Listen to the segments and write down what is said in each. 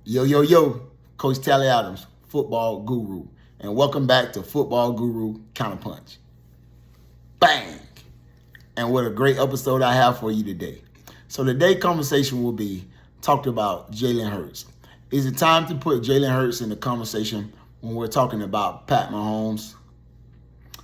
Yo, yo, yo, Coach Tally Adams, football guru. And welcome back to Football Guru Counterpunch. Bang! And what a great episode I have for you today. So today's conversation will be talked about Jalen Hurts. Is it time to put Jalen Hurts in the conversation when we're talking about Pat Mahomes?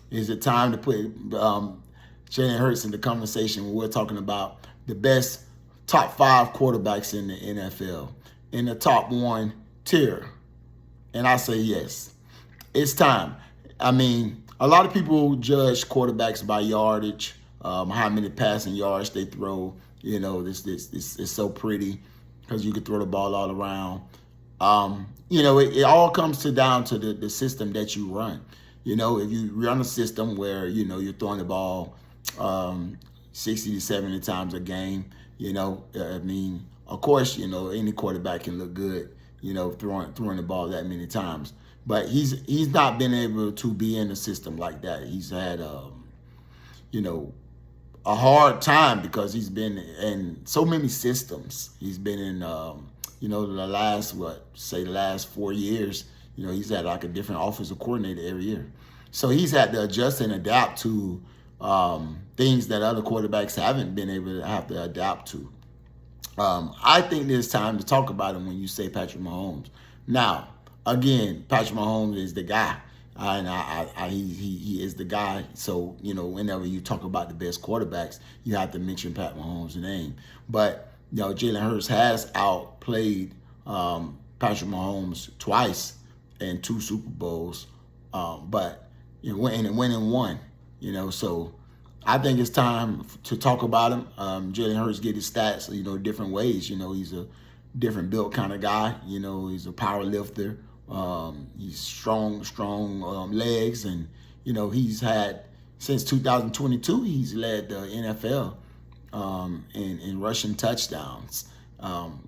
Is it time to put Jalen Hurts in the conversation when we're talking about the best top 5 quarterbacks in the NFL, in the top 1 tier? And I say yes. It's time. I mean, a lot of people judge quarterbacks by yardage, how many passing yards they throw. You know, this is so pretty because you can throw the ball all around. It all comes down to the system that you run. You know, if you run a system where, you're throwing the ball 60 to 70 times a game, of course, any quarterback can look good, throwing the ball that many times. But he's not been able to be in the system like that. He's had, a hard time because he's been in so many systems. He's been in, the last 4 years, he's had like a different offensive coordinator every year. So he's had to adjust and adapt to things that other quarterbacks haven't been able to have to adapt to. I think there's time to talk about him when you say Patrick Mahomes. Now, again, Patrick Mahomes is the guy. He is the guy. So, whenever you talk about the best quarterbacks, you have to mention Pat Mahomes' name. But, Jalen Hurts has outplayed Patrick Mahomes twice in 2 Super Bowls. But winning one. So I think it's time to talk about him. Jalen Hurts get his stats, different ways. He's a different built kind of guy. He's a power lifter. He's strong legs, and he's had since 2022. He's led the NFL in rushing touchdowns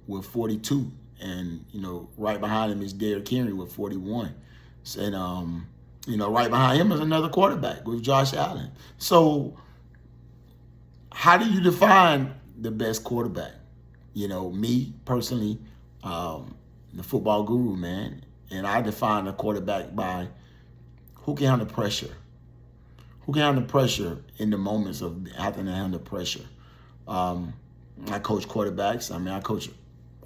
with 42, and right behind him is Derrick Henry with 41, and right behind him is another quarterback with Josh Allen. So, how do you define the best quarterback? Me personally, the football guru, man. And I define a quarterback by who can handle pressure. Who can handle pressure in the moments of having to handle pressure. I coach quarterbacks. I coach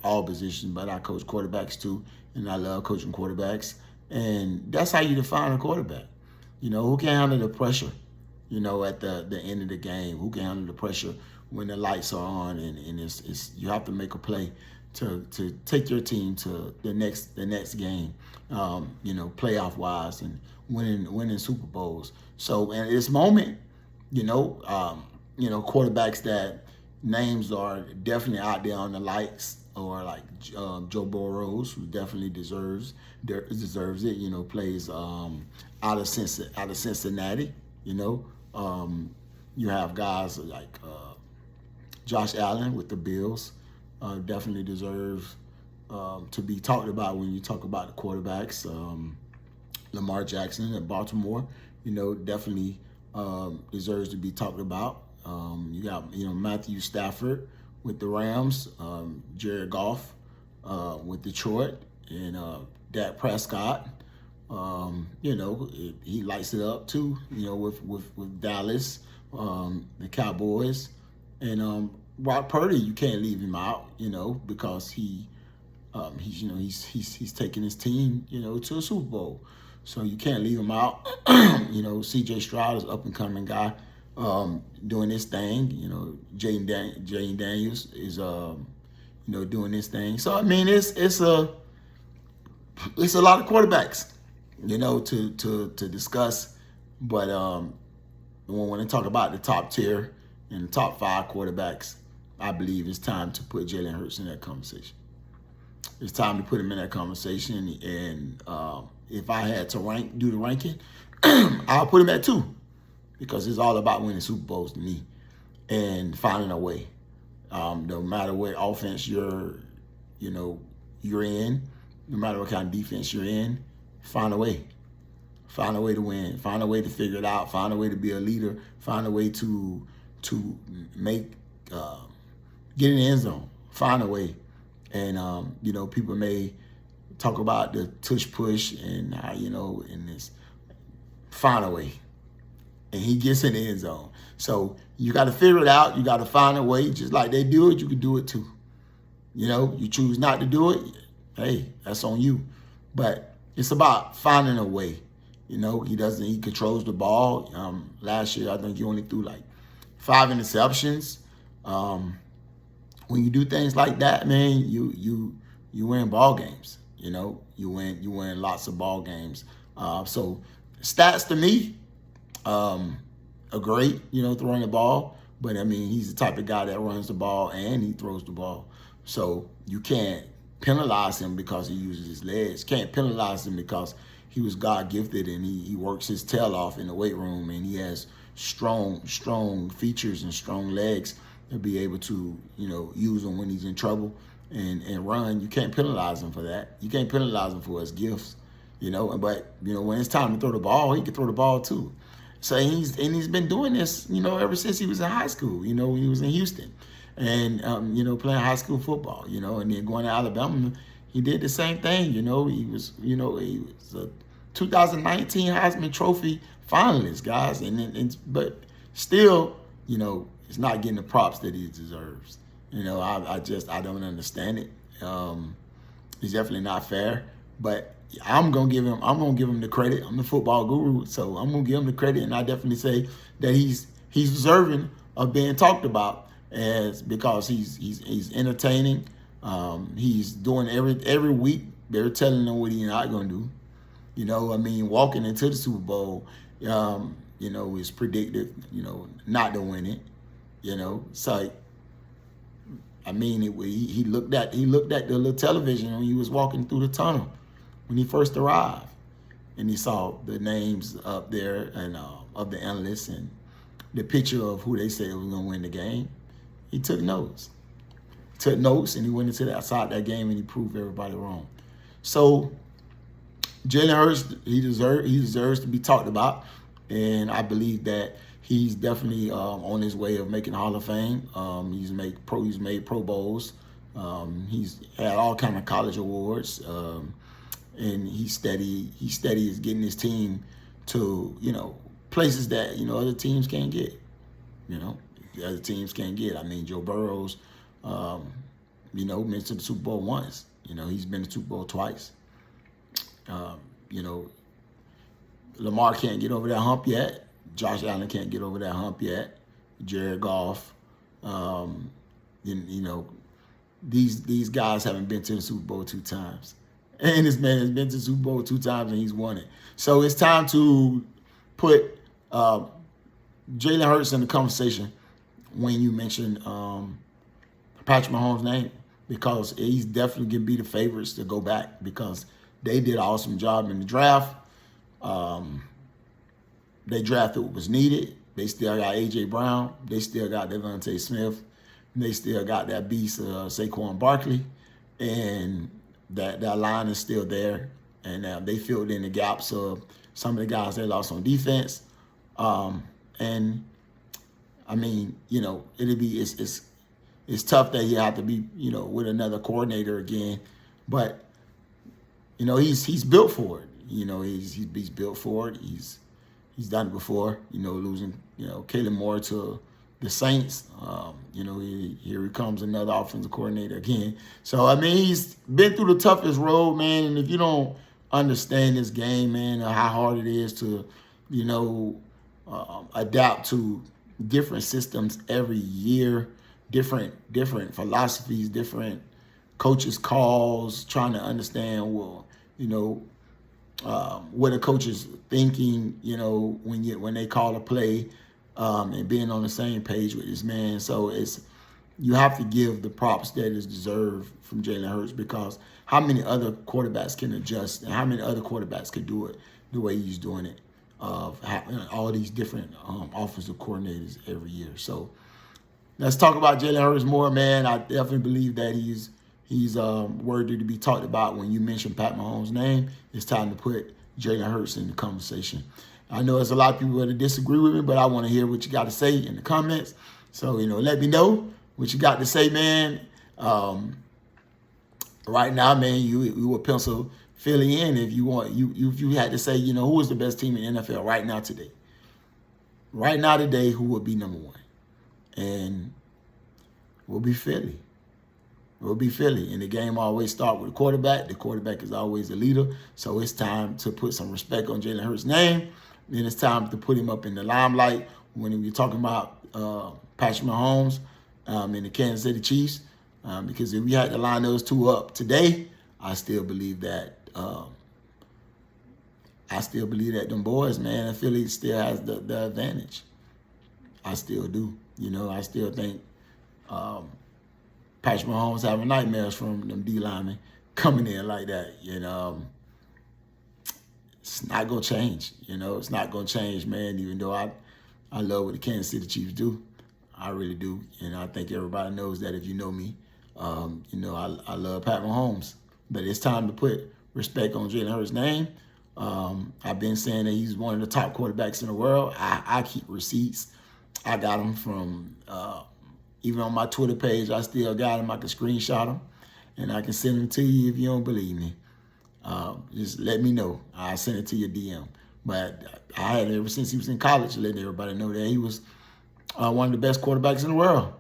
all positions, but I coach quarterbacks too. And I love coaching quarterbacks. And that's how you define a quarterback. Who can handle the pressure, at the end of the game. Who can handle the pressure when the lights are on and it's you have to make a play to take your team to the next game, playoff wise and winning Super Bowls. So at this moment, quarterbacks that names are definitely out there on the lights, or like Joe Burrow, who definitely deserves it. Plays out of Cincinnati. You have guys like Josh Allen with the Bills. Definitely deserves to be talked about when you talk about the quarterbacks. Lamar Jackson at Baltimore, definitely deserves to be talked about. You got, Matthew Stafford with the Rams, Jared Goff with Detroit, and Dak Prescott. He lights it up too, with Dallas, the Cowboys, and Brock Purdy. You can't leave him out, because he's taking his team, to a Super Bowl. So you can't leave him out. C.J. Stroud is up and coming guy, doing this thing. Jalen Daniels is doing this thing. So I mean, it's a lot of quarterbacks, to discuss. But when I talk about the top tier and the top 5 quarterbacks, I believe it's time to put Jalen Hurts in that conversation. It's time to put him in that conversation. And if I had to do the ranking, I'll put him at 2, because it's all about winning Super Bowls to me and finding a way. No matter what offense you're in, no matter what kind of defense you're in, find a way. Find a way to win. Find a way to figure it out. Find a way to be a leader. Find a way to make get in the end zone. Find a way. And, people may talk about the tush push and, in this find a way. And he gets in the end zone. So you got to figure it out. You got to find a way. Just like they do it, you can do it too. You choose not to do it, hey, that's on you. But it's about finding a way. He controls the ball. Last year, I think he only threw like 5 interceptions. When you do things like that, man, you win ball games. You win lots of ball games. So stats to me are great, throwing the ball. But I mean, he's the type of guy that runs the ball and he throws the ball. So you can't penalize him because he uses his legs. Can't penalize him because he was God gifted and he works his tail off in the weight room and he has strong features and strong legs to be able to, use them when he's in trouble and run. You can't penalize him for that. You can't penalize him for his gifts, But when it's time to throw the ball, he can throw the ball too. So he's been doing this, ever since he was in high school. When he was in Houston, and playing high school football. And then going to Alabama, he did the same thing. He was a 2019 Heisman Trophy finalist, guys, but still, it's not getting the props that he deserves. I don't understand it. It's definitely not fair, but I'm gonna give him the credit. I'm the football guru, so I'm gonna give him the credit, and I definitely say that he's deserving of being talked about because he's entertaining. He's doing every week. They're telling him what he's not gonna do. Walking into the Super Bowl, is predicted, not to win it. So he looked at the little television when he was walking through the tunnel when he first arrived, and he saw the names up there and of the analysts and the picture of who they said was going to win the game. He took notes. And he went into that game and he proved everybody wrong. So Jalen Hurts, he deserves to be talked about, and I believe that he's definitely on his way of making Hall of Fame. He's made Pro Bowls. He's had all kind of college awards. And he steady is getting his team to, places that, other teams can't get. The other teams can't get. I mean, Joe Burrow's, been to the Super Bowl once. He's been to the Super Bowl twice. Lamar can't get over that hump yet. Josh Allen can't get over that hump yet. Jared Goff. These guys haven't been to the Super Bowl 2 times. And this man has been to the Super Bowl 2 times and he's won it. So it's time to put Jalen Hurts in the conversation when you mention Patrick Mahomes' name, because he's definitely going to be the favorites to go back because they did an awesome job in the draft. They drafted what was needed. They still got A.J. Brown. They still got Devontae Smith. And they still got that beast, Saquon Barkley. And that line is still there. And they filled in the gaps of some of the guys they lost on defense. And, I mean, it's tough that you have to be, with another coordinator again. But, he's built for it. He's built for it. He's done it before, losing, Kalen Moore to the Saints. Here he comes, another offensive coordinator again. So, I mean, he's been through the toughest road, man. And if you don't understand this game, man, how hard it is to, adapt to different systems every year, different philosophies, different coaches' calls, trying to understand, what a coach is thinking, when they call a play, and being on the same page with this man. So you have to give the props that is deserved from Jalen Hurts, because how many other quarterbacks can adjust and how many other quarterbacks can do it the way he's doing it, of all these different offensive coordinators every year. So let's talk about Jalen Hurts more, man. I definitely believe that he's worthy to be talked about. When you mention Pat Mahomes' name, it's time to put Jalen Hurts in the conversation. I know there's a lot of people that disagree with me, but I want to hear what you got to say in the comments. So, let me know what you got to say, man. Right now, man, you would pencil Philly in if you want. If you had to say, who is the best team in the NFL right now today? Right now today, who would be number one? And will be Philly. It will be Philly. And the game always starts with the quarterback. The quarterback is always the leader. So it's time to put some respect on Jalen Hurts' name. Then it's time to put him up in the limelight when we're talking about Patrick Mahomes and the Kansas City Chiefs. Because if we had to line those two up today, I still believe that them boys, man, Philly still has the advantage. I still do. I still think Patrick Mahomes having nightmares from them D linemen coming in like that. It's not gonna change. It's not gonna change, man. Even though I love what the Kansas City Chiefs do, I really do. I think everybody knows that if you know me. I love Pat Mahomes, but it's time to put respect on Jalen Hurts' name. I've been saying that he's one of the top quarterbacks in the world. I keep receipts. I got them from, even on my Twitter page, I still got them. I can screenshot them, and I can send them to you if you don't believe me. Just let me know. I'll send it to your DM. But I had ever since he was in college, letting everybody know that he was one of the best quarterbacks in the world.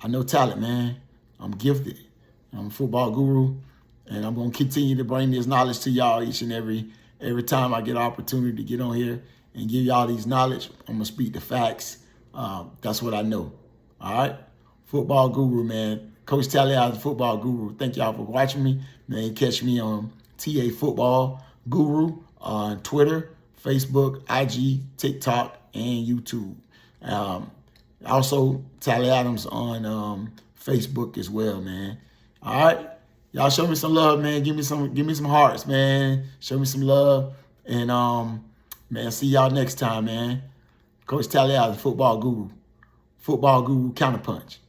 I know talent, man. I'm gifted. I'm a football guru, and I'm going to continue to bring this knowledge to y'all each and every time I get an opportunity to get on here and give y'all these knowledge. I'm going to speak the facts. That's what I know. All right? Football guru, man. Coach Talia's a football guru. Thank y'all for watching me. Man, catch me on TA Football Guru on Twitter, Facebook, IG, TikTok, and YouTube. Also, Tally Adams on Facebook as well, man. All right, y'all show me some love, man. Give me some hearts, man. Show me some love, and man, see y'all next time, man. Coach Tally Adams, football guru, counterpunch.